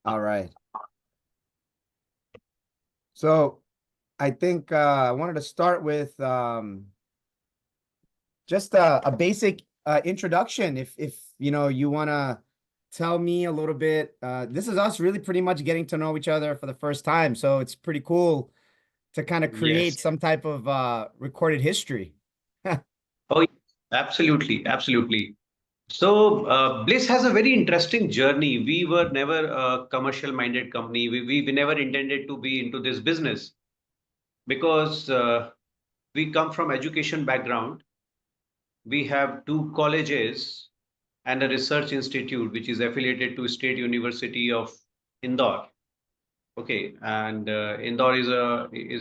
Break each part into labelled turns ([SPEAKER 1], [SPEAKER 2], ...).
[SPEAKER 1] All right. So I think I wanted to start with just a basic introduction. If you want to tell me a little bit. This is us really pretty much getting to know each other for the first time. So it's pretty cool to kind of
[SPEAKER 2] Yes.
[SPEAKER 1] create some type of recorded history.
[SPEAKER 2] Oh, yes. Absolutely. Absolutely. So, Bliss has a very interesting journey. We were never a commercial minded company. We never intended to be into this business because we come from education background. We have two colleges and a research institute, which is affiliated to State University of Indore. Okay, and Indore is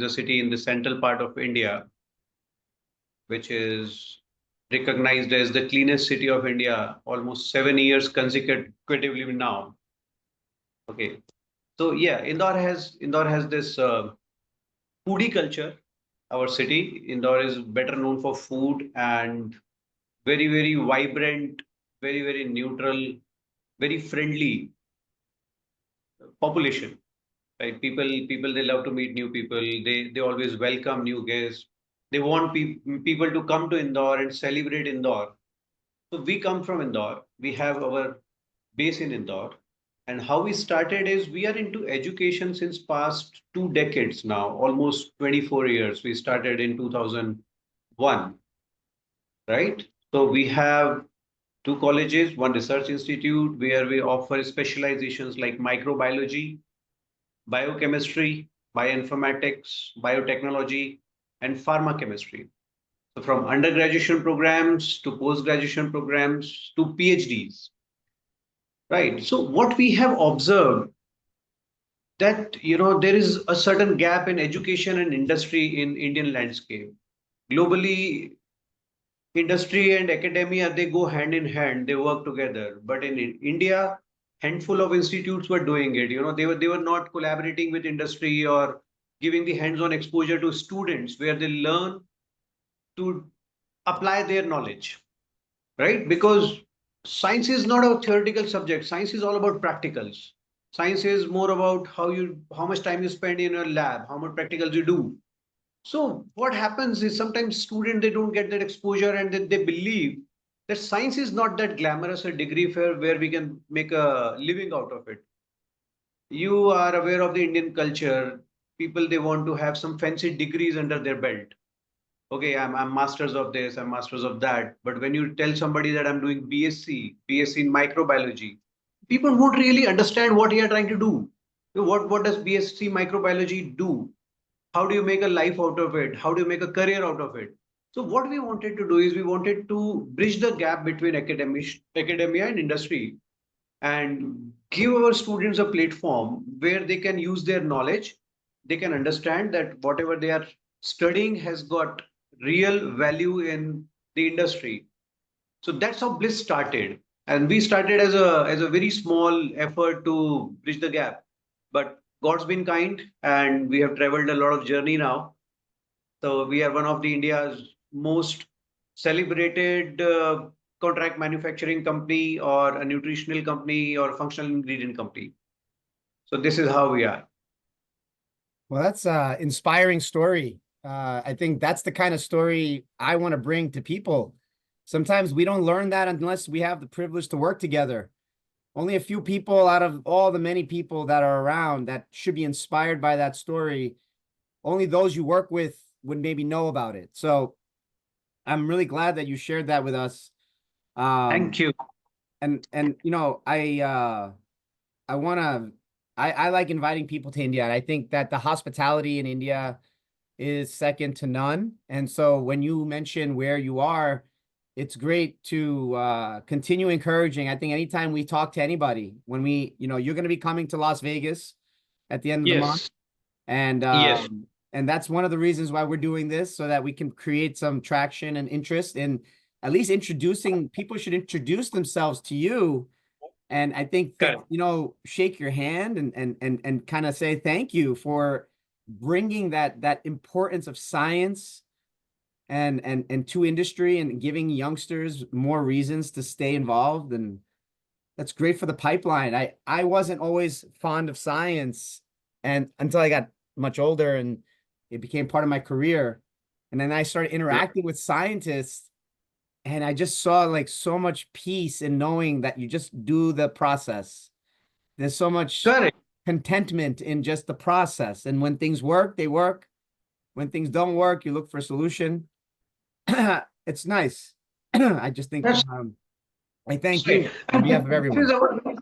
[SPEAKER 2] a city in the central part of India, which is recognized as the cleanest city of India almost 7 years consecutively now. Okay, so yeah, Indore has this foodie culture. Our city, Indore, is better known for food and very vibrant, very neutral, very friendly population. Right? People they love to meet new people. They always welcome new guests. They want people to come to Indore and celebrate Indore. So we come from Indore. We have our base in Indore. And how we started is we are into education since past 2 decades now, almost 24 years. We started in 2001, right? So we have two colleges, one research institute where we offer specializations like microbiology, biochemistry, bioinformatics, biotechnology, and pharma chemistry. So from undergraduate programs to post-graduation programs to PhDs, right? So what we have observed that there is a certain gap in education and industry in Indian landscape. Globally, industry and academia they go hand in hand, they work together. But in India, handful of institutes were doing it. They were not collaborating with industry or giving the hands-on exposure to students where they learn to apply their knowledge, right? Because science is not a theoretical subject. Science is all about practicals. Science is more about how much time you spend in a lab, how much practicals you do. So what happens is sometimes students they don't get that exposure and they believe that science is not that glamorous a degree where we can make a living out of it. You are aware of the Indian culture. People they want to have some fancy degrees under their belt. Okay, I'm masters of this, I'm masters of that. But when you tell somebody that I'm doing BSc in microbiology, people won't really understand what you are trying to do. What does BSc microbiology do? How do you make a life out of it? How do you make a career out of it? So what we wanted to do is we wanted to bridge the gap between academia and industry and give our students a platform where they can use their knowledge. They can understand that whatever they are studying has got real value in the industry. So that's how Bliss started. And we started as a very small effort to bridge the gap. But God's been kind and we have traveled a lot of journey now. So we are one of the India's most celebrated contract manufacturing company or a nutritional company or functional ingredient company. So this is how we are.
[SPEAKER 1] Well, that's a inspiring story. I think that's the kind of story I want to bring to people. Sometimes we don't learn that unless we have the privilege to work together. Only a few people out of all the many people that are around that should be inspired by that story, only those you work with would maybe know about it. So I'm really glad that you shared that with us. Um,
[SPEAKER 2] Thank you.
[SPEAKER 1] and I want to I like inviting people to India, and I think that the hospitality in India is second to none. And so when you mention where you are, it's great to continue encouraging. I think anytime we talk to anybody, when you're going to be coming to Las Vegas at the end of the month,
[SPEAKER 2] Yes.
[SPEAKER 1] and
[SPEAKER 2] Yes.
[SPEAKER 1] that's one of the reasons why we're doing this, so that we can create some traction and interest in at least introducing people should introduce themselves to you. And I think that,
[SPEAKER 2] Correct.
[SPEAKER 1] shake your hand and kind of say thank you for bringing that importance of science and to industry and giving youngsters more reasons to stay involved. And That's great for the pipeline. I wasn't always fond of science, and until I got much older and it became part of my career. And then I started interacting with scientists, and I just saw like so much peace in knowing that you just do the process. There's so much
[SPEAKER 2] Correct.
[SPEAKER 1] contentment in just the process. And when things work, they work. When things don't work, you look for a solution. It's nice. I just think
[SPEAKER 2] That's
[SPEAKER 1] I thank
[SPEAKER 2] right.
[SPEAKER 1] you on
[SPEAKER 2] And
[SPEAKER 1] behalf of
[SPEAKER 2] this is
[SPEAKER 1] everyone.
[SPEAKER 2] our,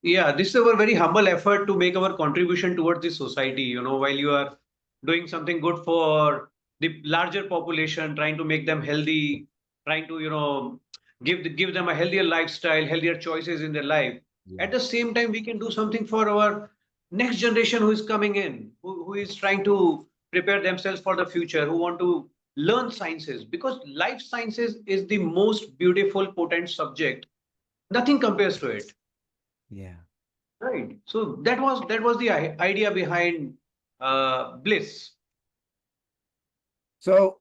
[SPEAKER 2] yeah, this is our very humble effort to make our contribution towards the society. While you are doing something good for the larger population, trying to make them healthy, trying to, give them a healthier lifestyle, healthier choices in their life.
[SPEAKER 1] Yeah.
[SPEAKER 2] At the same time, we can do something for our next generation who is coming in, who is trying to prepare themselves for the future, who want to learn sciences, because life sciences is the most beautiful, potent subject. Nothing compares to it.
[SPEAKER 1] Yeah.
[SPEAKER 2] Right. So that was the idea behind Bliss.
[SPEAKER 1] So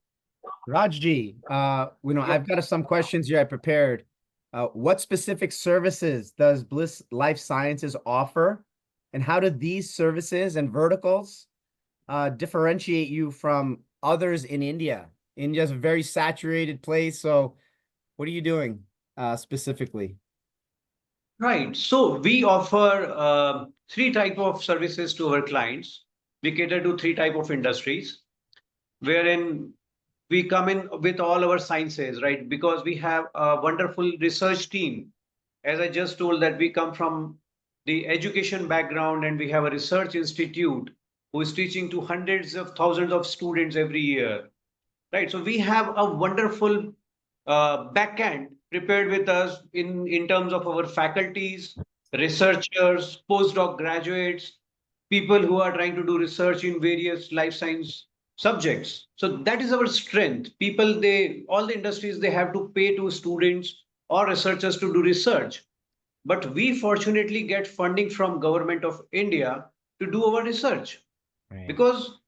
[SPEAKER 1] Rajji, I've got some questions here I prepared. What specific services does Bliss Life Sciences offer? And how do these services and verticals differentiate you from others in India? India's a very saturated place. So what are you doing specifically?
[SPEAKER 2] Right. So we offer three type of services to our clients. We cater to three type of industries, wherein we come in with all our sciences, right? Because we have a wonderful research team. As I just told that we come from the education background and we have a research institute who is teaching to hundreds of thousands of students every year. Right. So we have a wonderful backend prepared with us in terms of our faculties, researchers, postdoc graduates, people who are trying to do research in various life science subjects. So that is our strength. People, all the industries, they have to pay to students or researchers to do research. But we fortunately get funding from Government of India to do our research,
[SPEAKER 1] Right.
[SPEAKER 2] because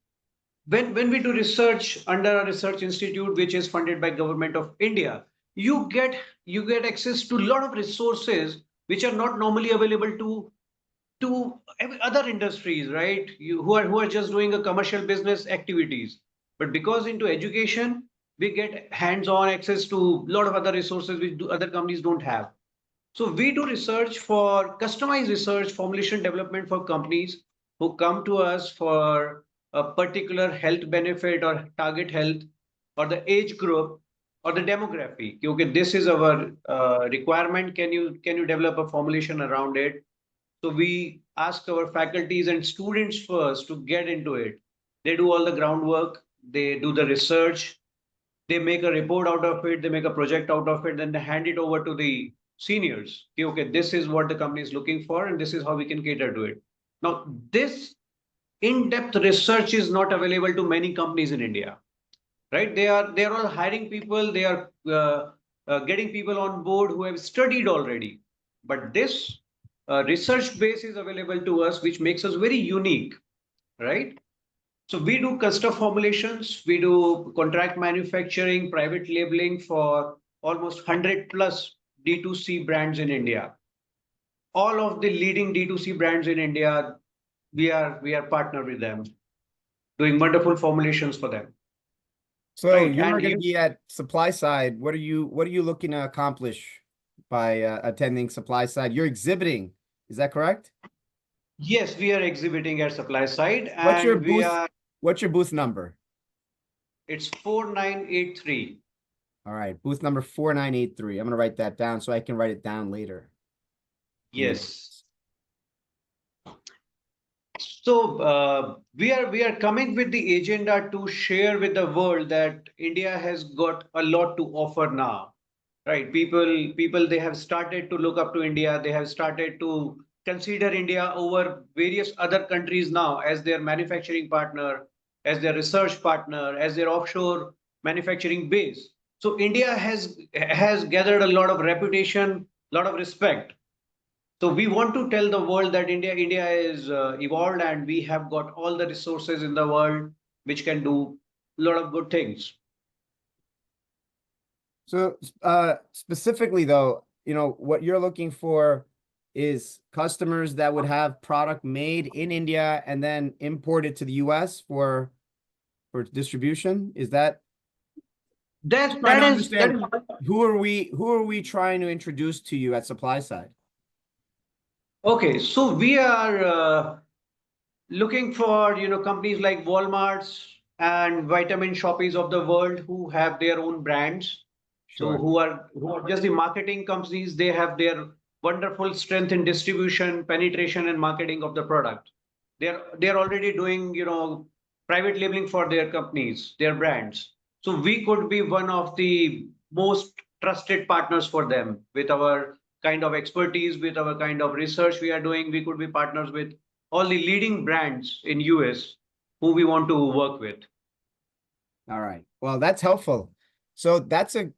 [SPEAKER 2] when we do research under a research institute which is funded by Government of India, you get access to a lot of resources which are not normally available to other industries, right? Who are just doing a commercial business activities. But because into education, we get hands-on access to a lot of other resources which other companies don't have. So we do research for customized research, formulation development for companies who come to us for a particular health benefit or target health or the age group or the demography. Okay, this is our requirement. Can you develop a formulation around it? So we ask our faculties and students first to get into it. They do all the groundwork. They do the research, they make a report out of it, they make a project out of it, then they hand it over to the seniors. Okay, this is what the company is looking for, and this is how we can cater to it. Now, this in-depth research is not available to many companies in India, right? They are all hiring people, they are getting people on board who have studied already. But this research base is available to us, which makes us very unique, right? So we do custom formulations, we do contract manufacturing, private labeling for almost 100 plus D2C brands in India. All of the leading D2C brands in India, we are partner with them, doing wonderful formulations for them.
[SPEAKER 1] So
[SPEAKER 2] Right.
[SPEAKER 1] you're
[SPEAKER 2] And
[SPEAKER 1] going to
[SPEAKER 2] even
[SPEAKER 1] be at supply side. What are you looking to accomplish by attending supply side? You're exhibiting. Is that correct?
[SPEAKER 2] yes, we are exhibiting at supply side
[SPEAKER 1] What's your
[SPEAKER 2] and we
[SPEAKER 1] booth?
[SPEAKER 2] are
[SPEAKER 1] What's your booth number?
[SPEAKER 2] it's 4983.
[SPEAKER 1] All right, booth number 4983. I'm going to write that down so I can write it down later in the
[SPEAKER 2] Yes.
[SPEAKER 1] notes.
[SPEAKER 2] So we are coming with the agenda to share with the world that India has got a lot to offer now, right? People they have started to look up to India. They have started to consider India over various other countries now as their manufacturing partner, as their research partner, as their offshore manufacturing base. So India has gathered a lot of reputation, a lot of respect. So we want to tell the world that India is evolved and we have got all the resources in the world which can do a lot of good things.
[SPEAKER 1] So specifically though, what you're looking for is customers that would have product made in India and then imported to the US for distribution. Is that
[SPEAKER 2] That
[SPEAKER 1] trying
[SPEAKER 2] that
[SPEAKER 1] to
[SPEAKER 2] is that
[SPEAKER 1] understand
[SPEAKER 2] is
[SPEAKER 1] who are we trying to introduce to you at supply side?
[SPEAKER 2] okay. So we are looking for companies like Walmart's and vitamin shoppies of the world who have their own brands. So
[SPEAKER 1] Sure.
[SPEAKER 2] who are just the marketing companies. They have their wonderful strength in distribution, penetration, and marketing of the product. They're already doing private labeling for their companies, their brands. So we could be one of the most trusted partners for them with our kind of expertise, with our kind of research we are doing. We could be partners with all the leading brands in US who we want to work with.
[SPEAKER 1] All right. Well, that's helpful. So that's a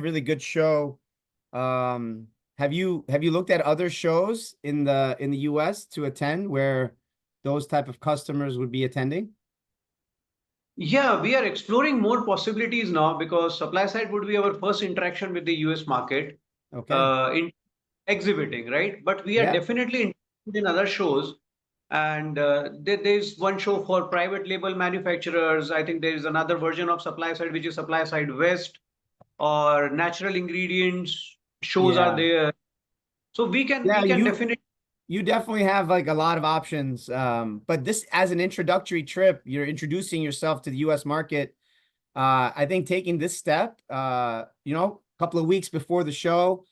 [SPEAKER 1] really good show. Have you looked at other shows in the US to attend where those type of customers would be attending?
[SPEAKER 2] Yeah, we are exploring more possibilities now because supply side would be our first interaction with the US market
[SPEAKER 1] Okay.
[SPEAKER 2] in exhibiting, right? But we are
[SPEAKER 1] Yeah.
[SPEAKER 2] definitely interested in other shows. And there's one show for private label manufacturers. I think there is another version of supply side, which is supply side West, or natural ingredients shows are
[SPEAKER 1] Yeah.
[SPEAKER 2] there. So we can
[SPEAKER 1] Yeah,
[SPEAKER 2] we can
[SPEAKER 1] you
[SPEAKER 2] definitely.
[SPEAKER 1] you definitely have like a lot of options. But this as an introductory trip, you're introducing yourself to the US market. I think taking this step, a couple of weeks before the show,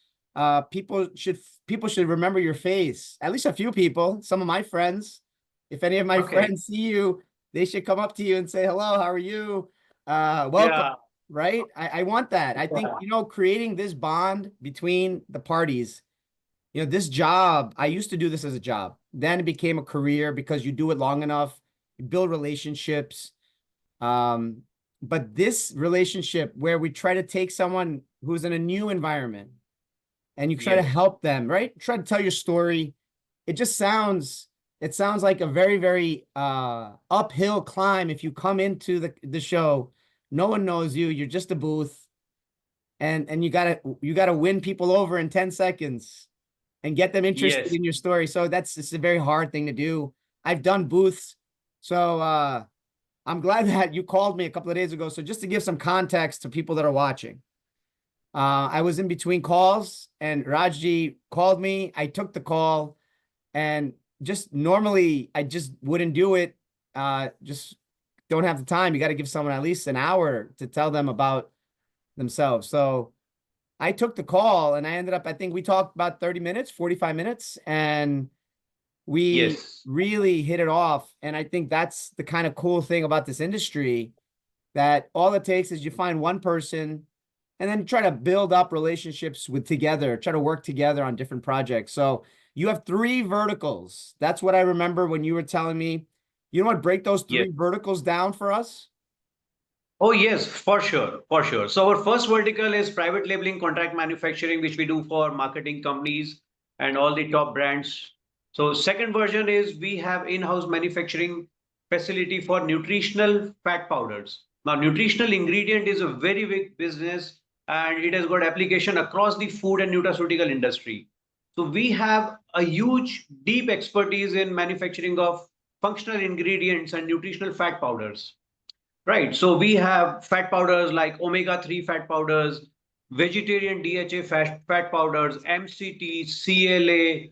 [SPEAKER 1] people should remember your face. At least a few people, some of my friends. If any of my
[SPEAKER 2] Okay.
[SPEAKER 1] friends see you, they should come up to you and say, hello, how are you? Welcome,
[SPEAKER 2] Yeah.
[SPEAKER 1] right? I want that. I think, creating this bond between the parties, this job, I used to do this as a job. Then it became a career because you do it long enough, you build relationships. Um, but this relationship where we try to take someone who's in a new environment and you try to
[SPEAKER 2] Yes.
[SPEAKER 1] help them, right? Try to tell your story. It sounds like a very, very uphill climb if you come into the show. No one knows you. You're just a booth. And you gotta win people over in 10 seconds and get them interested
[SPEAKER 2] Yes.
[SPEAKER 1] in your story. So it's a very hard thing to do. I've done booths. So I'm glad that you called me a couple of days ago. So just to give some context to people that are watching, I was in between calls and Rajji called me. I took the call and just normally I just wouldn't do it. Just don't have the time. You got to give someone at least an hour to tell them about themselves. So I took the call and I think we talked about 30 minutes, 45 minutes, and we
[SPEAKER 2] Yes.
[SPEAKER 1] really hit it off. And I think that's the kind of cool thing about this industry, that all it takes is you find one person and then try to build up relationships try to work together on different projects. So you have three verticals. That's what I remember when you were telling me. You know what? Break those
[SPEAKER 2] Yes.
[SPEAKER 1] three verticals down for us.
[SPEAKER 2] Oh, yes, for sure, for sure. So our first vertical is private labeling contract manufacturing, which we do for marketing companies and all the top brands. So second version is we have in-house manufacturing facility for nutritional fat powders. Now, nutritional ingredient is a very big business and it has got application across the food and nutraceutical industry. So we have a huge, deep expertise in manufacturing of functional ingredients and nutritional fat powders. Right. So we have fat powders like omega-3 fat powders, vegetarian DHA fat powders, MCT, CLA,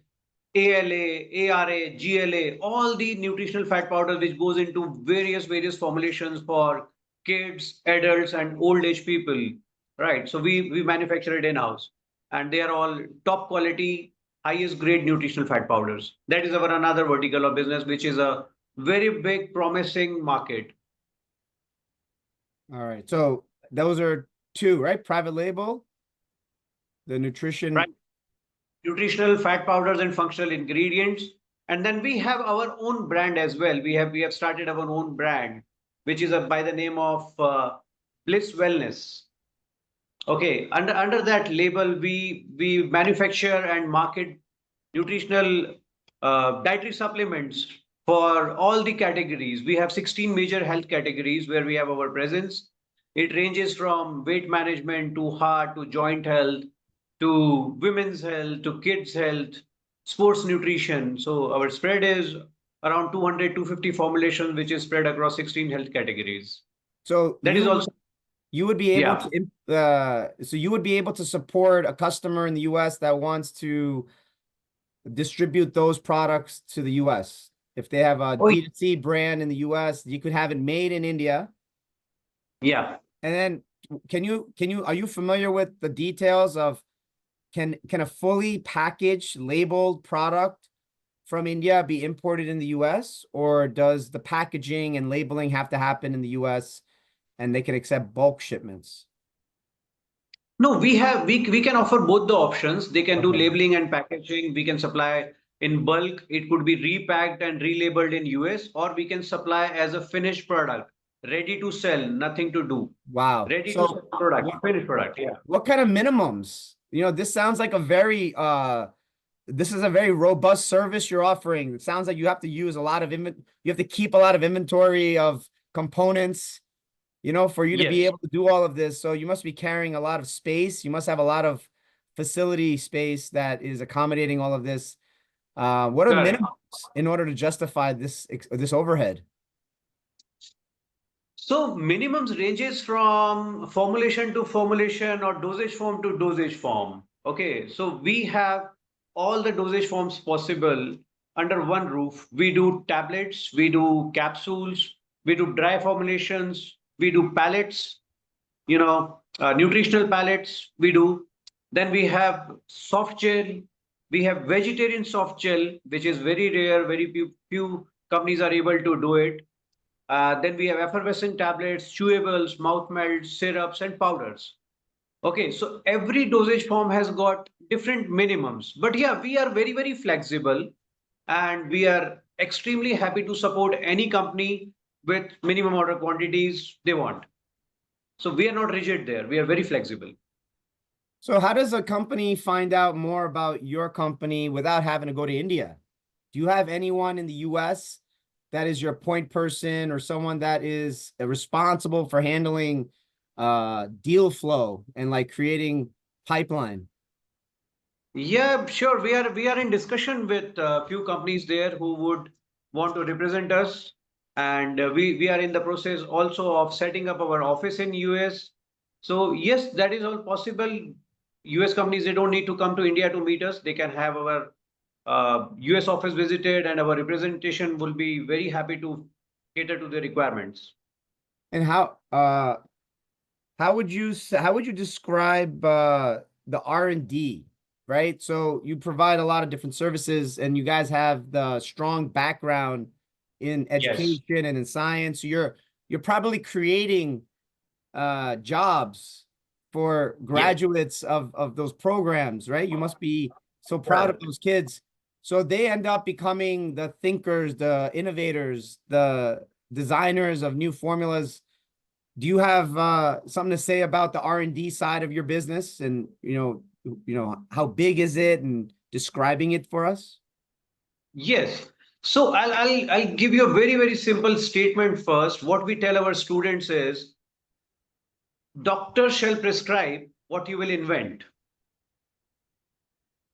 [SPEAKER 2] ALA, ARA, GLA, all the nutritional fat powders which goes into various formulations for kids, adults, and old age people. Right. So we manufacture it in-house. And they are all top quality, highest grade nutritional fat powders. That is our another vertical of business, which is a very big promising market.
[SPEAKER 1] All right. So those are two, right? Private label, the nutrition.
[SPEAKER 2] Right. Nutritional fat powders and functional ingredients. And then we have our own brand as well. We have started our own brand, which is by the name of Bliss Wellness. Okay, under that label, we manufacture and market nutritional dietary supplements for all the categories. We have 16 major health categories where we have our presence. It ranges from weight management to heart to joint health to women's health to kids' health. sports nutrition. So our spread is around 200, 250 formulations, which is spread across 16 health categories.
[SPEAKER 1] So
[SPEAKER 2] That is also,
[SPEAKER 1] you would be able
[SPEAKER 2] yeah.
[SPEAKER 1] to so you would be able to support a customer in the US that wants to distribute those products to the US. If they have a
[SPEAKER 2] Oh,
[SPEAKER 1] D2C brand in the US, you could have it made in India.
[SPEAKER 2] yeah.
[SPEAKER 1] And then are you familiar with the details of can a fully packaged labeled product from India be imported in the US, or does the packaging and labeling have to happen in the US and they can accept bulk shipments?
[SPEAKER 2] No, we can offer both the options. They can do
[SPEAKER 1] Okay.
[SPEAKER 2] labeling and packaging. We can supply in bulk. It could be repacked and relabeled in US, or we can supply as a finished product, ready to sell, nothing to do.
[SPEAKER 1] Wow.
[SPEAKER 2] Ready to sell
[SPEAKER 1] So
[SPEAKER 2] product, finished product. Yeah.
[SPEAKER 1] what kind of minimums? This sounds like this is a very robust service you're offering. It sounds like you have to use a lot of you have to keep a lot of inventory of components, for you to be
[SPEAKER 2] Yes.
[SPEAKER 1] able to do all of this. So you must be carrying a lot of space. You must have a lot of facility space that is accommodating all of this. What are
[SPEAKER 2] Correct.
[SPEAKER 1] minimums in order to justify this overhead?
[SPEAKER 2] So minimums ranges from formulation to formulation or dosage form to dosage form. Okay, so we have all the dosage forms possible under one roof. We do tablets, we do capsules, we do dry formulations, we do pellets, nutritional pellets, we do. Then we have soft gel, we have vegetarian soft gel, which is very rare, very few companies are able to do it. Then we have effervescent tablets, chewables, mouth melts, syrups, and powders. Okay, so every dosage form has got different minimums. But yeah, we are very, very flexible and we are extremely happy to support any company with minimum order quantities they want. So we are not rigid there. We are very flexible.
[SPEAKER 1] So how does a company find out more about your company without having to go to India? Do you have anyone in the US that is your point person or someone that is responsible for handling deal flow and like creating pipeline?
[SPEAKER 2] Yeah, sure. We are in discussion with a few companies there who would want to represent us, and we are in the process also of setting up our office in US. So yes, that is all possible. US companies, they don't need to come to India to meet us. They can have our US office visited, and our representation will be very happy to cater to their requirements.
[SPEAKER 1] And how would you describe the R&D, right? So you provide a lot of different services and you guys have the strong background in
[SPEAKER 2] Yes.
[SPEAKER 1] education and in science. So you're probably creating jobs for
[SPEAKER 2] Yes.
[SPEAKER 1] graduates of those programs, right? You must be so proud of
[SPEAKER 2] Correct.
[SPEAKER 1] those kids. So they end up becoming the thinkers, the innovators, the designers of new formulas. Do you have something to say about the R&D side of your business and how big is it and describing it for us?
[SPEAKER 2] Yes. So I'll give you a very, very simple statement first. What we tell our students is doctor shall prescribe what you will invent.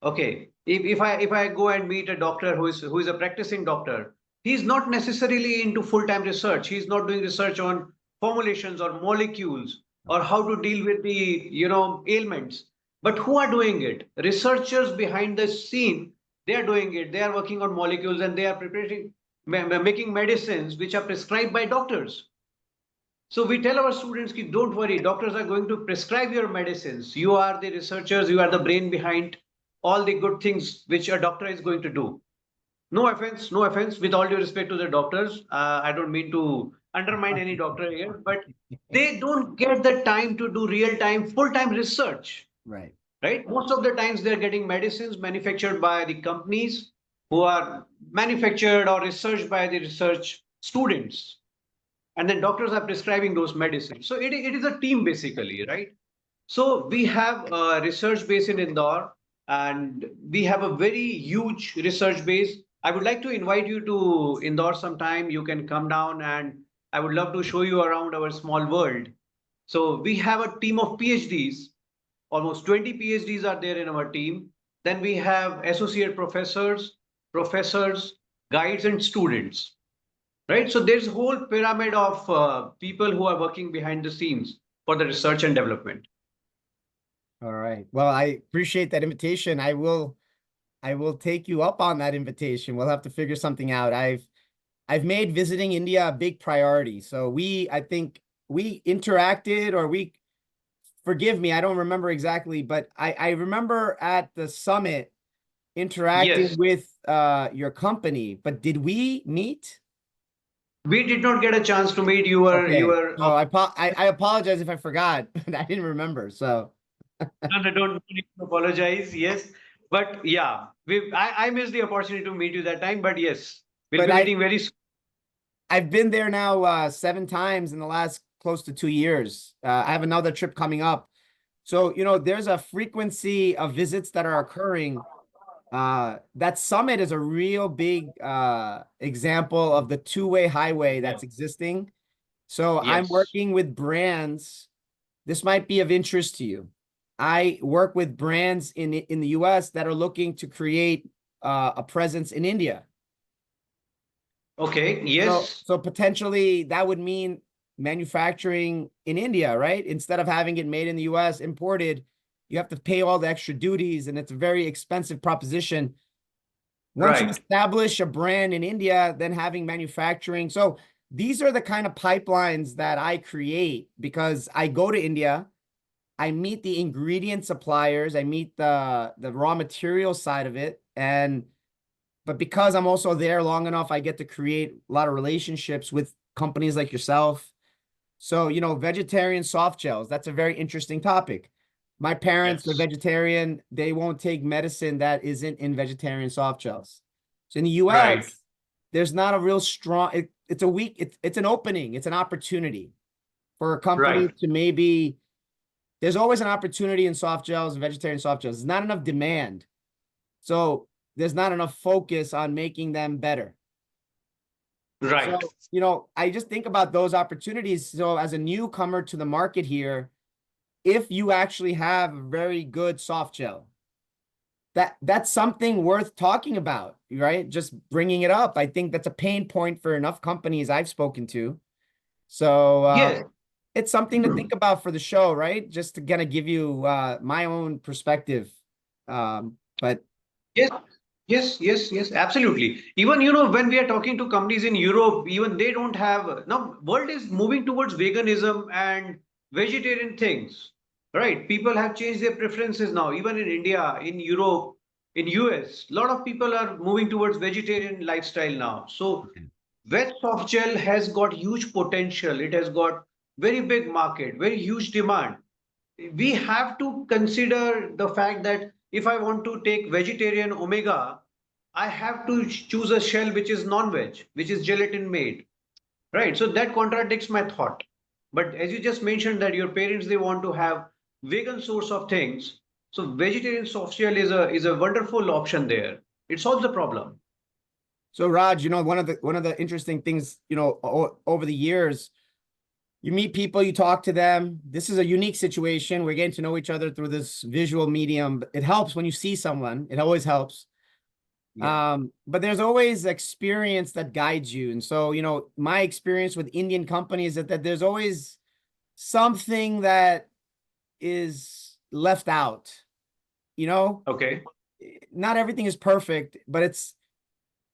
[SPEAKER 2] Okay. If I go and meet a doctor who is a practicing doctor, he's not necessarily into full-time research. He's not doing research on formulations or molecules or how to deal with the ailments. But who are doing it? Researchers behind the scene, they are doing it. They are working on molecules and they are preparing making medicines which are prescribed by doctors. So we tell our students, ki, don't worry, doctors are going to prescribe your medicines. You are the researchers, you are the brain behind all the good things which a doctor is going to do. No offense, with all due respect to the doctors. I don't mean to undermine any doctor here, but they don't get the time to do real time, full time research,
[SPEAKER 1] Right.
[SPEAKER 2] right? Most of the times they're getting medicines manufactured by the companies who are manufactured or researched by the research students, and then doctors are prescribing those medicines. So it is a team basically, right? So we have a research base in Indore, and we have a very huge research base. I would like to invite you to Indore sometime. You can come down, and I would love to show you around our small world. So we have a team of PhDs. Almost 20 PhDs are there in our team. then we have associate professors, guides, and students, right? So there's a whole pyramid of people who are working behind the scenes for the research and development.
[SPEAKER 1] All right. Well, I appreciate that invitation. I will take you up on that invitation. We'll have to figure something out. I've made visiting India a big priority. So I think we interacted, or forgive me, I don't remember exactly, but I remember at the summit interacting
[SPEAKER 2] Yes,
[SPEAKER 1] with your company, but did we meet?
[SPEAKER 2] we did not get a chance to meet. You
[SPEAKER 1] Okay.
[SPEAKER 2] were
[SPEAKER 1] So I apologize if I forgot, but I didn't remember. So,
[SPEAKER 2] no, no, don't need to apologize. Yes, but yeah, I missed the opportunity to meet you that time. But yes, we'll
[SPEAKER 1] but
[SPEAKER 2] be meeting very soon.
[SPEAKER 1] I've been there now 7 times in the last close to 2 years. I have another trip coming up. So, there's a frequency of visits that are occurring. That summit is a real big example of the two-way highway
[SPEAKER 2] Yeah.
[SPEAKER 1] that's existing. So I'm
[SPEAKER 2] Yes.
[SPEAKER 1] working with brands. This might be of interest to you. I work with brands in the US that are looking to create a presence in India.
[SPEAKER 2] Okay.
[SPEAKER 1] So,
[SPEAKER 2] Yes.
[SPEAKER 1] so potentially that would mean manufacturing in India, right? Instead of having it made in the US, imported, you have to pay all the extra duties, and it's a very expensive proposition. Once you
[SPEAKER 2] Right.
[SPEAKER 1] establish a brand in India, then having manufacturing. So these are the kind of pipelines that I create because I go to India, I meet the ingredient suppliers, I meet the raw material side of it, but because I'm also there long enough, I get to create a lot of relationships with companies like yourself. So, vegetarian soft gels, that's a very interesting topic. My parents, they're
[SPEAKER 2] Yes.
[SPEAKER 1] vegetarian. They won't take medicine that isn't in vegetarian soft gels. So in the
[SPEAKER 2] Right.
[SPEAKER 1] US, there's not a real strong, it's an opening, it's an opportunity for a company
[SPEAKER 2] Right.
[SPEAKER 1] to there's always an opportunity in soft gels and vegetarian soft gels. There's not enough demand. So there's not enough focus on making them better.
[SPEAKER 2] Right.
[SPEAKER 1] So, I just think about those opportunities. So as a newcomer to the market here, if you actually have a very good soft gel, that's something worth talking about, right? Just bringing it up. I think that's a pain point for enough companies I've spoken to. So
[SPEAKER 2] Yes.
[SPEAKER 1] it's something to think about for the show, right? Just to kind of give you my own perspective. But
[SPEAKER 2] Yes. Yes. Yes. Yes. Absolutely. Even when we are talking to companies in Europe, even they don't have now. World is moving towards veganism and vegetarian things. Right? People have changed their preferences now. Even in India, in Europe, in US, a lot of people are moving towards vegetarian lifestyle now. So wet soft gel has got huge potential. It has got very big market, very huge demand. We have to consider the fact that if I want to take vegetarian omega, I have to choose a shell which is non-veg, which is gelatin made, right? So that contradicts my thought. But as you just mentioned that your parents they want to have vegan source of things, so vegetarian soft gel is a wonderful option there. It solves the problem.
[SPEAKER 1] so Raj, one of the interesting things, over the years, you meet people, you talk to them. This is a unique situation. We're getting to know each other through this visual medium. It helps when you see someone. It always helps.
[SPEAKER 2] Yeah.
[SPEAKER 1] But there's always experience that guides you. And so, my experience with Indian companies is that there's always something that is left out. You know,
[SPEAKER 2] Okay.
[SPEAKER 1] Not everything is perfect, but it's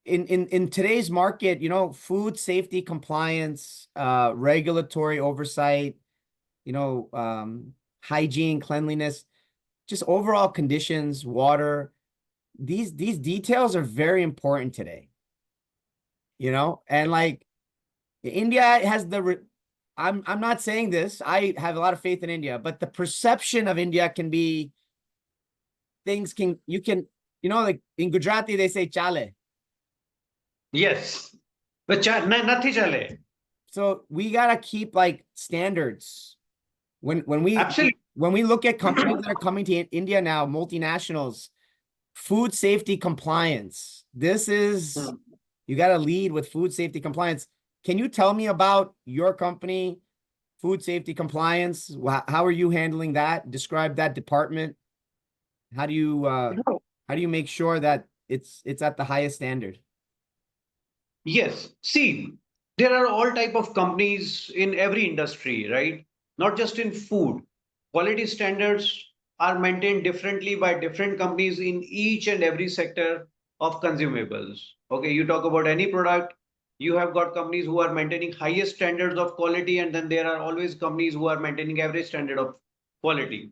[SPEAKER 1] in today's market, food safety compliance, regulatory oversight, hygiene, cleanliness, just overall conditions, water. These details are very important today, and like India has I'm not saying this. I have a lot of faith in India, but the perception of India can be you can, like in Gujarati, they say chale.
[SPEAKER 2] Yes. But nathi chale.
[SPEAKER 1] So we gotta keep like standards when we
[SPEAKER 2] Absolutely.
[SPEAKER 1] when we look at companies that are coming to India now, multinationals, food safety compliance. This is You got to lead with food safety compliance. Can you tell me about your company, food safety compliance? How are you handling that? Describe that department. How do you? How do you make sure that it's at the highest standard?
[SPEAKER 2] Yes. See, there are all type of companies in every industry, right? Not just in food. Quality standards are maintained differently by different companies in each and every sector of consumables. Okay, you talk about any product, you have got companies who are maintaining highest standards of quality, and then there are always companies who are maintaining average standard of quality.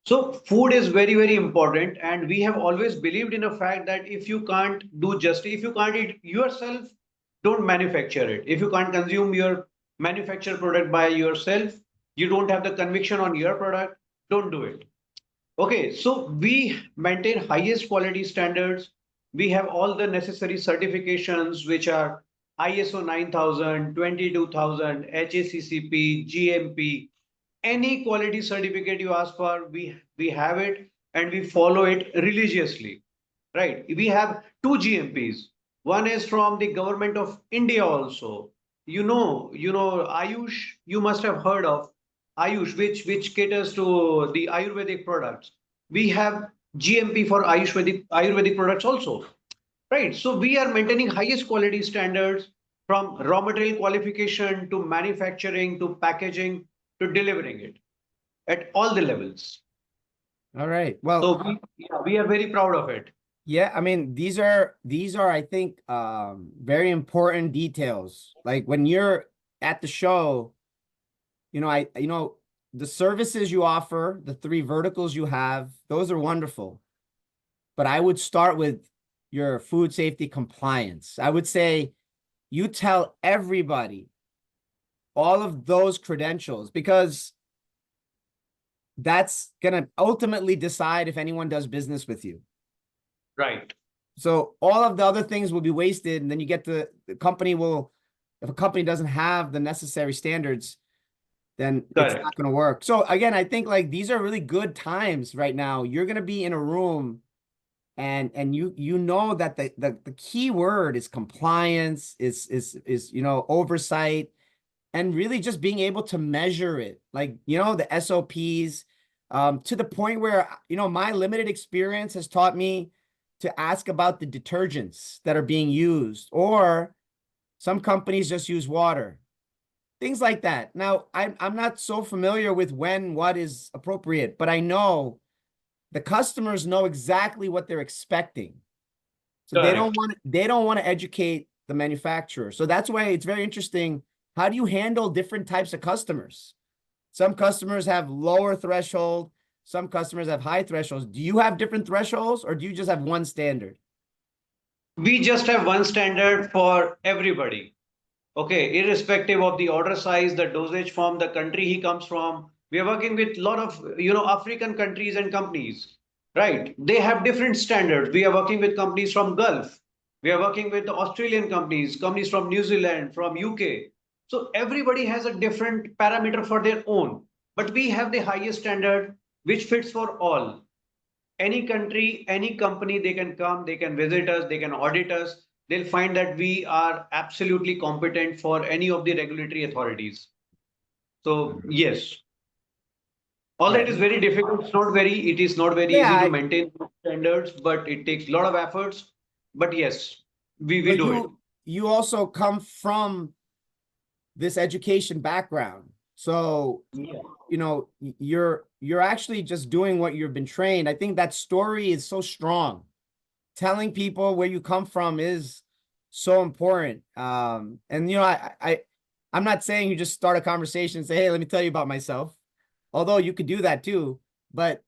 [SPEAKER 2] So food is very, very important. And we have always believed in a fact that if you can't do justice, if you can't eat yourself, don't manufacture it. If you can't consume your manufactured product by yourself, you don't have the conviction on your product, don't do it. Okay, so we maintain highest quality standards. We have all the necessary certifications, which are ISO 9000, 22000, HACCP, GMP, any quality certificate you ask for, we have it and we follow it religiously, right? We have two GMPs. One is from the government of India also. You know, Ayush, you must have heard of Ayush, which caters to the Ayurvedic products. We have GMP for Ayurvedic products also, right? So we are maintaining highest quality standards from raw material qualification to manufacturing to packaging to delivering it at all the levels.
[SPEAKER 1] All right. Well,
[SPEAKER 2] So we are very proud of it.
[SPEAKER 1] yeah, I mean, these are I think very important details. Like when you're at the show, the services you offer, the three verticals you have, those are wonderful. But I would start with your food safety compliance. I would say you tell everybody all of those credentials because that's going to ultimately decide if anyone does business with you.
[SPEAKER 2] Right.
[SPEAKER 1] So all of the other things will be wasted. And then you get the company will, if a company doesn't have the necessary standards, then it's
[SPEAKER 2] Correct.
[SPEAKER 1] not going to work. So again, I think like these are really good times right now. You're going to be in a room and you know that the key word is compliance, is oversight, and really just being able to measure it, like the SOPs, to the point where my limited experience has taught me to ask about the detergents that are being used, or some companies just use water, things like that. Now, I'm not so familiar with when what is appropriate, but I know the customers know exactly what they're expecting. So
[SPEAKER 2] Correct.
[SPEAKER 1] they don't want to educate the manufacturer. So that's why it's very interesting. How do you handle different types of customers? Some customers have lower threshold, some customers have high thresholds. Do you have different thresholds or do you just have one standard?
[SPEAKER 2] We just have one standard for everybody. Okay, irrespective of the order size, the dosage form, the country he comes from. We are working with a lot of African countries and companies, right? They have different standards. We are working with companies from Gulf. We are working with the Australian companies, companies from New Zealand, from UK. So everybody has a different parameter for their own. But we have the highest standard which fits for all. Any country, any company, they can come, they can visit us, they can audit us. They'll find that we are absolutely competent for any of the regulatory authorities. So yes, although
[SPEAKER 1] Yeah.
[SPEAKER 2] it is very difficult, it is not very
[SPEAKER 1] Yeah.
[SPEAKER 2] easy to maintain those standards, but it takes a lot of efforts. But yes, we
[SPEAKER 1] But
[SPEAKER 2] do it.
[SPEAKER 1] you also come from this education background. So,
[SPEAKER 2] Yeah.
[SPEAKER 1] you're actually just doing what you've been trained. I think that story is so strong. Telling people where you come from is so important. And I'm not saying you just start a conversation and say, "Hey, let me tell you about myself." Although you could do that too, but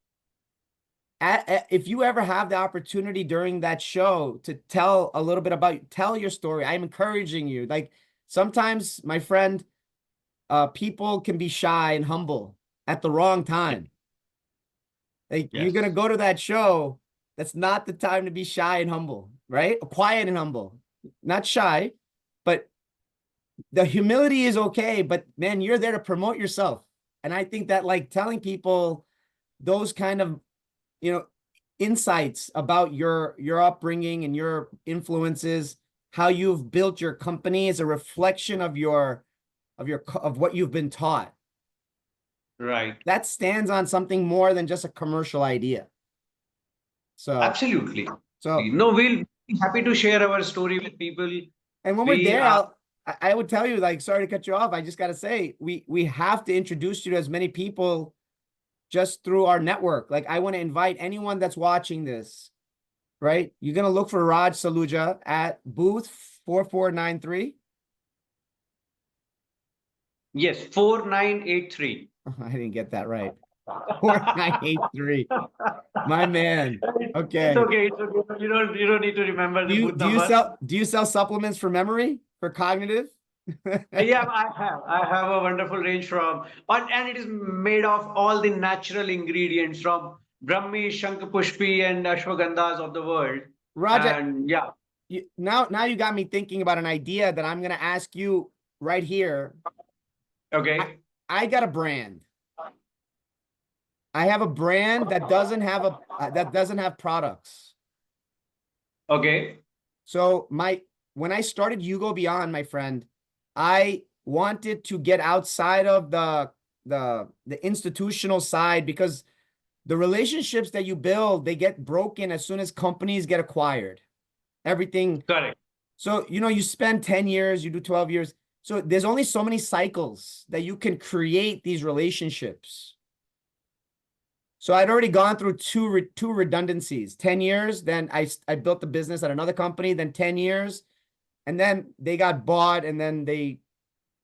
[SPEAKER 1] if you ever have the opportunity during that show to tell a little bit tell your story, I'm encouraging you. Like sometimes, my friend, people can be shy and humble at the wrong time. Like you're gonna
[SPEAKER 2] Yes.
[SPEAKER 1] go to that show, that's not the time to be shy and humble, right? Quiet and humble, not shy, but the humility is okay. But man, you're there to promote yourself, and I think that like telling people those kind of you know insights about your upbringing and your influences, how you've built your company, is a reflection of of what you've been taught.
[SPEAKER 2] Right.
[SPEAKER 1] That stands on something more than just a commercial idea. So,
[SPEAKER 2] Absolutely.
[SPEAKER 1] so,
[SPEAKER 2] No, we'll be happy to share our story with people.
[SPEAKER 1] and when we're
[SPEAKER 2] We
[SPEAKER 1] there,
[SPEAKER 2] are
[SPEAKER 1] I would tell you, like, sorry to cut you off. I just got to say, we have to introduce you to as many people just through our network. Like, I want to invite anyone that's watching this, right? You're going to look for Raj Saluja at booth 4493.
[SPEAKER 2] yes, 4983.
[SPEAKER 1] I didn't get that right. 4983. My man.
[SPEAKER 2] It's
[SPEAKER 1] Okay.
[SPEAKER 2] okay. It's okay. You don't need to remember
[SPEAKER 1] Do
[SPEAKER 2] the
[SPEAKER 1] you
[SPEAKER 2] booth
[SPEAKER 1] do you
[SPEAKER 2] number.
[SPEAKER 1] sell do you sell supplements for memory, for cognitive?
[SPEAKER 2] Yeah, I have a wonderful range from, and it is made of all the natural ingredients from Brahmi, Shankapushpi, and Ashwagandhas of the world.
[SPEAKER 1] Raja,
[SPEAKER 2] And yeah,
[SPEAKER 1] now you got me thinking about an idea that I'm gonna ask you right here. I,
[SPEAKER 2] okay,
[SPEAKER 1] I got a brand. I have a brand that doesn't have products.
[SPEAKER 2] okay,
[SPEAKER 1] So when I started You Go Beyond, my friend, I wanted to get outside of the institutional side, because the relationships that you build, they get broken as soon as companies get acquired. Everything.
[SPEAKER 2] correct,
[SPEAKER 1] So, you spend 10 years, you do 12 years. So there's only so many cycles that you can create these relationships. So I'd already gone through two redundancies, 10 years. Then I built the business at another company, then 10 years. And then they got bought, and then they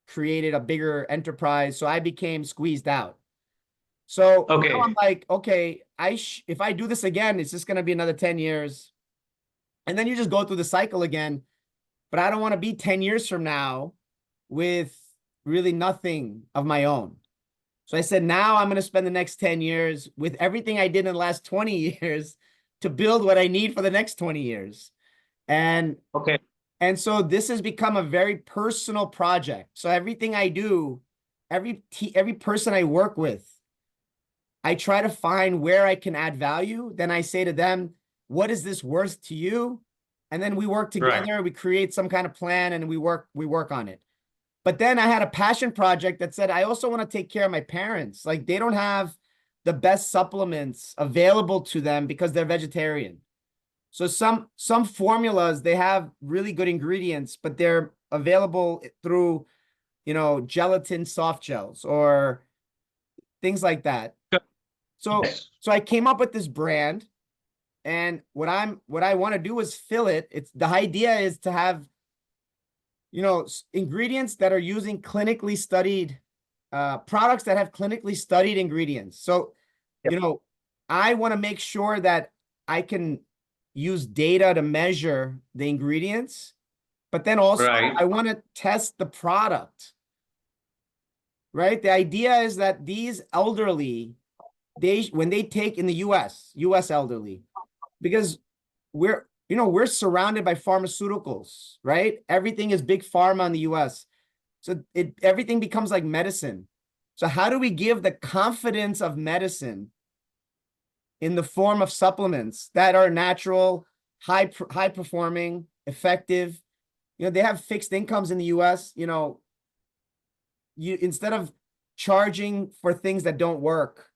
[SPEAKER 1] created a bigger enterprise. So I became squeezed out. So now
[SPEAKER 2] okay,
[SPEAKER 1] I'm like, okay, if I do this again, it's just going to be another 10 years. And then you just go through the cycle again. But I don't want to be 10 years from now with really nothing of my own. So I said, now I'm going to spend the next 10 years with everything I did in the last 20 years to build what I need for the next 20 years. And
[SPEAKER 2] okay,
[SPEAKER 1] and so this has become a very personal project. So everything I do, every person I work with, I try to find where I can add value. Then I say to them, what is this worth to you? And then we work
[SPEAKER 2] right,
[SPEAKER 1] together, we create some kind of plan, and we work on it. But then I had a passion project that said, I also want to take care of my parents. Like, they don't have the best supplements available to them because they're vegetarian. So some formulas, they have really good ingredients, but they're available through, gelatin soft gels or things like that. So
[SPEAKER 2] yes,
[SPEAKER 1] so I came up with this brand, and what I want to do is fill it. It's the idea is to have, ingredients that are using clinically studied products that have clinically studied ingredients. So,
[SPEAKER 2] yep,
[SPEAKER 1] I want to make sure that I can use data to measure the ingredients, but then also
[SPEAKER 2] right,
[SPEAKER 1] I want to test the product, right? The idea is that these elderly, when they take in the US elderly, because we're surrounded by pharmaceuticals, right? Everything is big pharma in the US. So everything becomes like medicine. So how do we give the confidence of medicine in the form of supplements that are natural, high performing, effective? They have fixed incomes in the US. You instead of charging for things that don't work,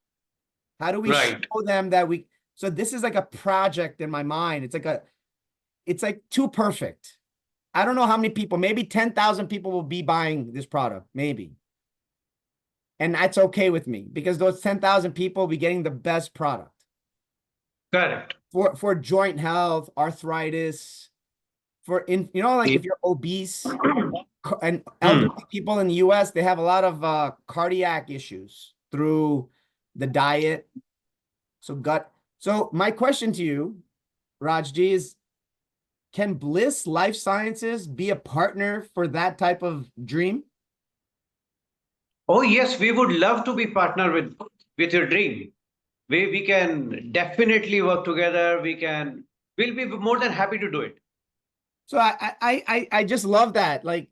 [SPEAKER 1] how do we
[SPEAKER 2] right,
[SPEAKER 1] show them that we? So this is like a project in my mind. It's like too perfect. I don't know how many people, maybe 10,000 people will be buying this product, maybe. And that's okay with me, because those 10,000 people will be getting the best product
[SPEAKER 2] correct.
[SPEAKER 1] for joint health, arthritis, like
[SPEAKER 2] Yeah.
[SPEAKER 1] if you're obese, and elderly
[SPEAKER 2] Hmm.
[SPEAKER 1] people in the US, they have a lot of cardiac issues through the diet. So gut. So my question to you, Rajji, is, can Bliss Life Sciences be a partner for that type of dream?
[SPEAKER 2] Oh yes, we would love to be partner with your dream. We can definitely work together. We'll be more than happy to do it.
[SPEAKER 1] So I just love that. Like,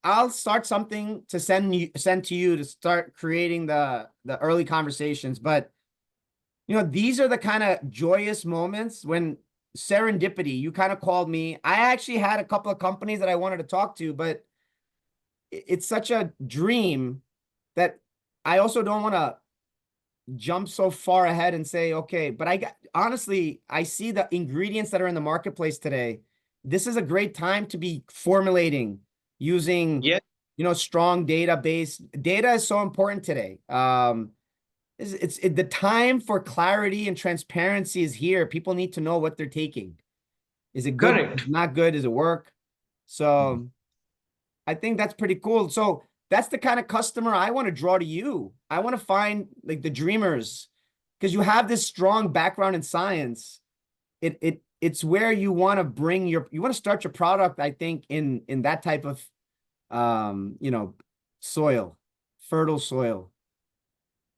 [SPEAKER 1] I'll start something to send to you to start creating the early conversations. But these are the kind of joyous moments when serendipity, you kind of called me. I actually had a couple of companies that I wanted to talk to, but it's such a dream that I also don't want to jump so far ahead and say, okay, but honestly, I see the ingredients that are in the marketplace today. This is a great time to be formulating using,
[SPEAKER 2] Yes,
[SPEAKER 1] strong database. Data is so important today. The time for clarity and transparency is here. People need to know what they're taking. Is it good? Is
[SPEAKER 2] correct.
[SPEAKER 1] it not good? Does it work? So I think that's pretty cool. So that's the kind of customer I want to draw to you. I want to find like the dreamers because you have this strong background in science. It's where you want to you want to start your product, I think, in that type of soil, fertile soil.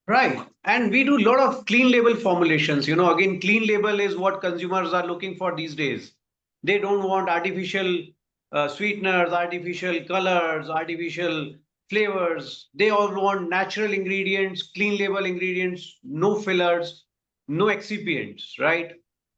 [SPEAKER 2] Right. And we do a lot of clean label formulations. Again, clean label is what consumers are looking for these days. They don't want artificial sweeteners, artificial colors, artificial flavors. They all want natural ingredients, clean label ingredients, no fillers, no excipients, right?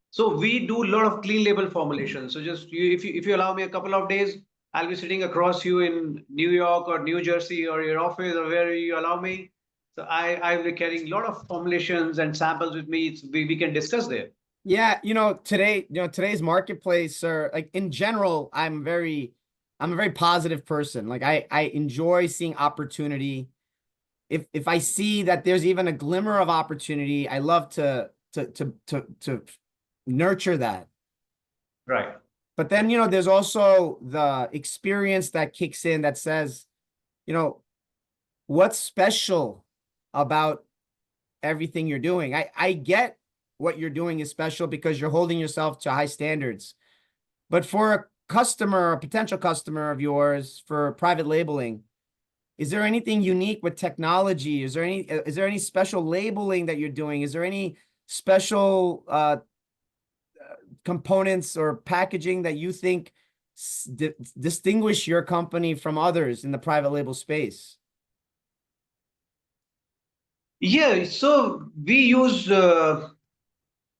[SPEAKER 2] So we do a lot of clean label formulations. So just if you allow me a couple of days, I'll be sitting across you in New York or New Jersey or your office or where you allow me. So I will be carrying a lot of formulations and samples with me. We can discuss there.
[SPEAKER 1] Yeah, today's marketplace, or like in general, I'm a very positive person. Like I enjoy seeing opportunity. If I see that there's even a glimmer of opportunity, I love to nurture that.
[SPEAKER 2] Right.
[SPEAKER 1] But then, there's also the experience that kicks in that says, you know, what's special about everything you're doing? I get what you're doing is special because you're holding yourself to high standards. But for a customer, a potential customer of yours for private labeling, is there anything unique with technology? Is there any special labeling that you're doing? Is there any special components or packaging that you think distinguish your company from others in the private label space?
[SPEAKER 2] Yeah. So we use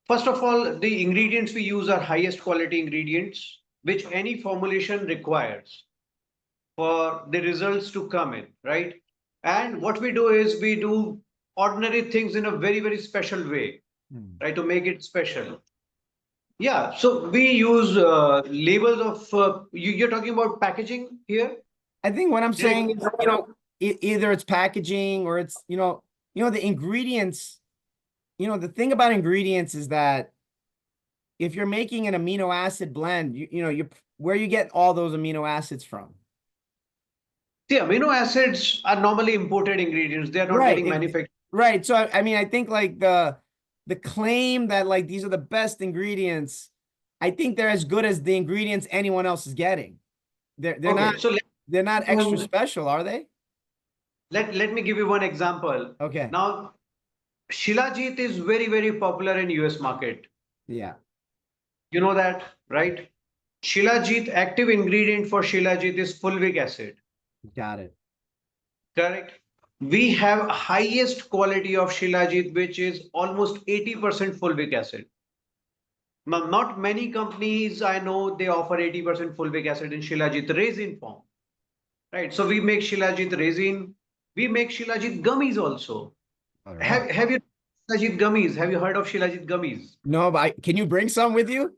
[SPEAKER 2] first of all, the ingredients we use are highest quality ingredients, which any formulation requires for the results to come in, right? And what we do is we do ordinary things in a very, very special way,
[SPEAKER 1] Hmm.
[SPEAKER 2] right, to make it special. Yeah, so we use labels of, you're talking about packaging here?
[SPEAKER 1] I think what I'm
[SPEAKER 2] Direct.
[SPEAKER 1] saying is, either it's packaging or it's, the ingredients. The thing about ingredients is that if you're making an amino acid blend, where you get all those amino acids from.
[SPEAKER 2] See, amino acids are normally imported ingredients. They are not
[SPEAKER 1] Right.
[SPEAKER 2] getting manufactured.
[SPEAKER 1] Right. So I mean, I think like the claim that like these are the best ingredients, I think they're as good as the ingredients anyone else is getting. They're not
[SPEAKER 2] Okay, so
[SPEAKER 1] they're not extra special, are they?
[SPEAKER 2] let me give you one example.
[SPEAKER 1] Okay.
[SPEAKER 2] Now, Shilajit is very, very popular in US market.
[SPEAKER 1] Yeah.
[SPEAKER 2] You know that, right? Shilajit, active ingredient for Shilajit is fulvic acid,
[SPEAKER 1] Got it.
[SPEAKER 2] correct? We have highest quality of Shilajit, which is almost 80% fulvic acid. Not many companies I know they offer 80% fulvic acid in Shilajit resin form, right? So we make Shilajit resin, we make Shilajit gummies also.
[SPEAKER 1] All right.
[SPEAKER 2] Have you Shilajit gummies? Have you heard of Shilajit gummies?
[SPEAKER 1] No, but can you bring some with you?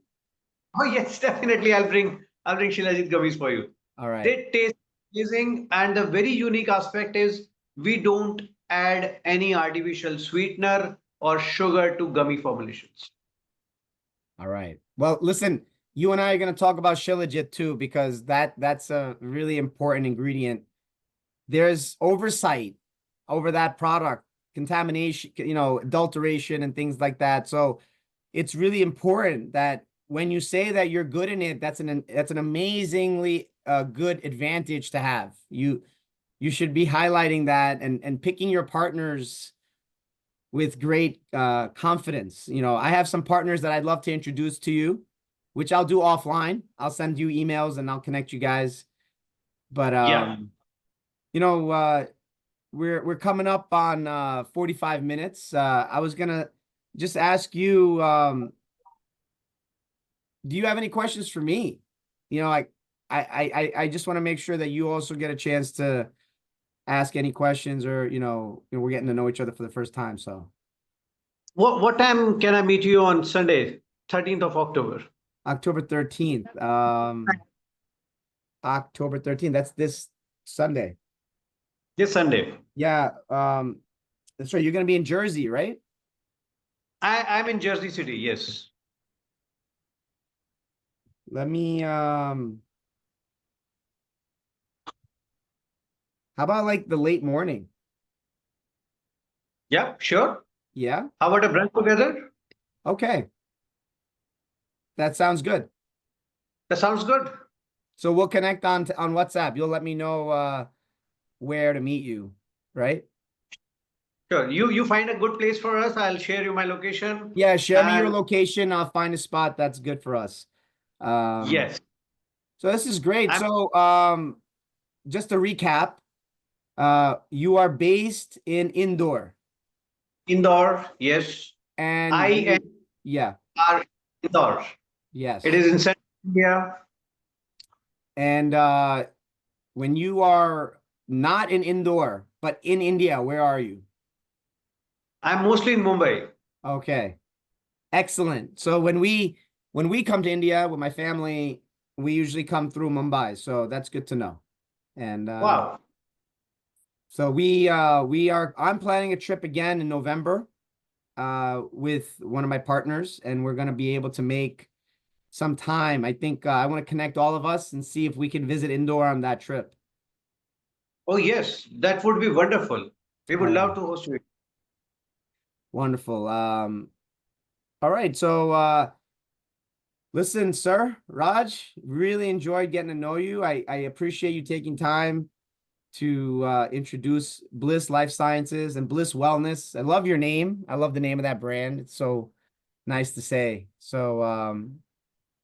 [SPEAKER 2] Oh yes, definitely. I'll bring Shilajit gummies for you.
[SPEAKER 1] All right.
[SPEAKER 2] They taste amazing, and the very unique aspect is we don't add any artificial sweetener or sugar to gummy formulations.
[SPEAKER 1] All right. Well, listen, you and I are going to talk about Shilajit too, because that's a really important ingredient. There's oversight over that product, contamination, adulteration and things like that. So it's really important that when you say that you're good in it, that's an amazingly good advantage to have. You should be highlighting that and picking your partners with great confidence. I have some partners that I'd love to introduce to you, which I'll do offline. I'll send you emails and I'll connect you guys. But
[SPEAKER 2] Yeah.
[SPEAKER 1] you know, we're coming up on 45 minutes. I was gonna just ask you, do you have any questions for me? Like I just want to make sure that you also get a chance to ask any questions, or we're getting to know each other for the first time. So
[SPEAKER 2] What time can I meet you on Sunday, 13th of October?
[SPEAKER 1] October 13th. October 13th. That's this Sunday.
[SPEAKER 2] This Sunday.
[SPEAKER 1] Yeah. That's right. You're gonna be in Jersey, right?
[SPEAKER 2] I'm in Jersey City, yes.
[SPEAKER 1] Let me how about like the late morning?
[SPEAKER 2] Yeah, sure.
[SPEAKER 1] Yeah.
[SPEAKER 2] How about a brunch together?
[SPEAKER 1] Okay. That sounds good.
[SPEAKER 2] That sounds good.
[SPEAKER 1] So we'll connect on WhatsApp. You'll let me know where to meet you, right?
[SPEAKER 2] Sure. You find a good place for us. I'll share you my location.
[SPEAKER 1] Yeah, share me your
[SPEAKER 2] And
[SPEAKER 1] location. I'll find a spot that's good for us.
[SPEAKER 2] yes,
[SPEAKER 1] So this is great.
[SPEAKER 2] I'm
[SPEAKER 1] So just to recap, you are based in Indore
[SPEAKER 2] Indore. Yes,
[SPEAKER 1] and
[SPEAKER 2] I am
[SPEAKER 1] you, yeah,
[SPEAKER 2] are Indore. It
[SPEAKER 1] yes.
[SPEAKER 2] is in Central India.
[SPEAKER 1] And when you are not in Indore, but in India, where are you?
[SPEAKER 2] I'm mostly in Mumbai.
[SPEAKER 1] Okay. Excellent. So when we come to India with my family, we usually come through Mumbai. So that's good to know. And
[SPEAKER 2] Wow.
[SPEAKER 1] so I'm planning a trip again in November with one of my partners, and we're going to be able to make some time. I think I want to connect all of us and see if we can visit Indore on that trip.
[SPEAKER 2] Oh yes, that would be wonderful. We
[SPEAKER 1] All
[SPEAKER 2] would
[SPEAKER 1] right.
[SPEAKER 2] love to host you.
[SPEAKER 1] Wonderful. All right. So listen, sir, Raj, really enjoyed getting to know you. I appreciate you taking time to introduce Bliss Life Sciences and Bliss Wellness. I love your name. I love the name of that brand. It's so nice to say. So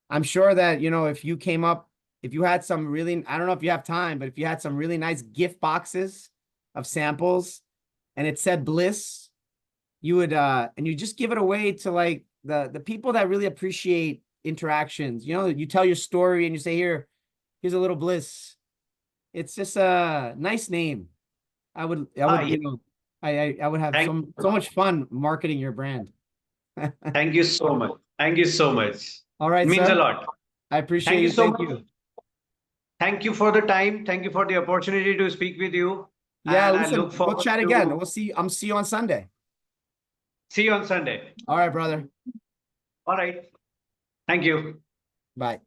[SPEAKER 1] I'm sure that, if you came up, if you had some really, I don't know if you have time, but if you had some really nice gift boxes of samples and it said Bliss, you would and you just give it away to like the people that really appreciate interactions. You tell your story and you say, here's a little Bliss. It's just a nice name. I would, I
[SPEAKER 2] Ah,
[SPEAKER 1] would,
[SPEAKER 2] yeah.
[SPEAKER 1] I would have
[SPEAKER 2] Thank,
[SPEAKER 1] so much fun marketing your brand.
[SPEAKER 2] thank you so much. Thank you so much.
[SPEAKER 1] All
[SPEAKER 2] It
[SPEAKER 1] right,
[SPEAKER 2] means a
[SPEAKER 1] sir.
[SPEAKER 2] lot.
[SPEAKER 1] I appreciate
[SPEAKER 2] Thank you
[SPEAKER 1] you.
[SPEAKER 2] so
[SPEAKER 1] Thank
[SPEAKER 2] much.
[SPEAKER 1] you.
[SPEAKER 2] Thank you for the time. Thank you for the opportunity to speak with you.
[SPEAKER 1] Yeah,
[SPEAKER 2] And I look
[SPEAKER 1] listen, we'll
[SPEAKER 2] forward
[SPEAKER 1] chat again.
[SPEAKER 2] to
[SPEAKER 1] I'm see you on Sunday.
[SPEAKER 2] see you on Sunday.
[SPEAKER 1] All right, brother.
[SPEAKER 2] All right. Thank you.
[SPEAKER 1] Bye.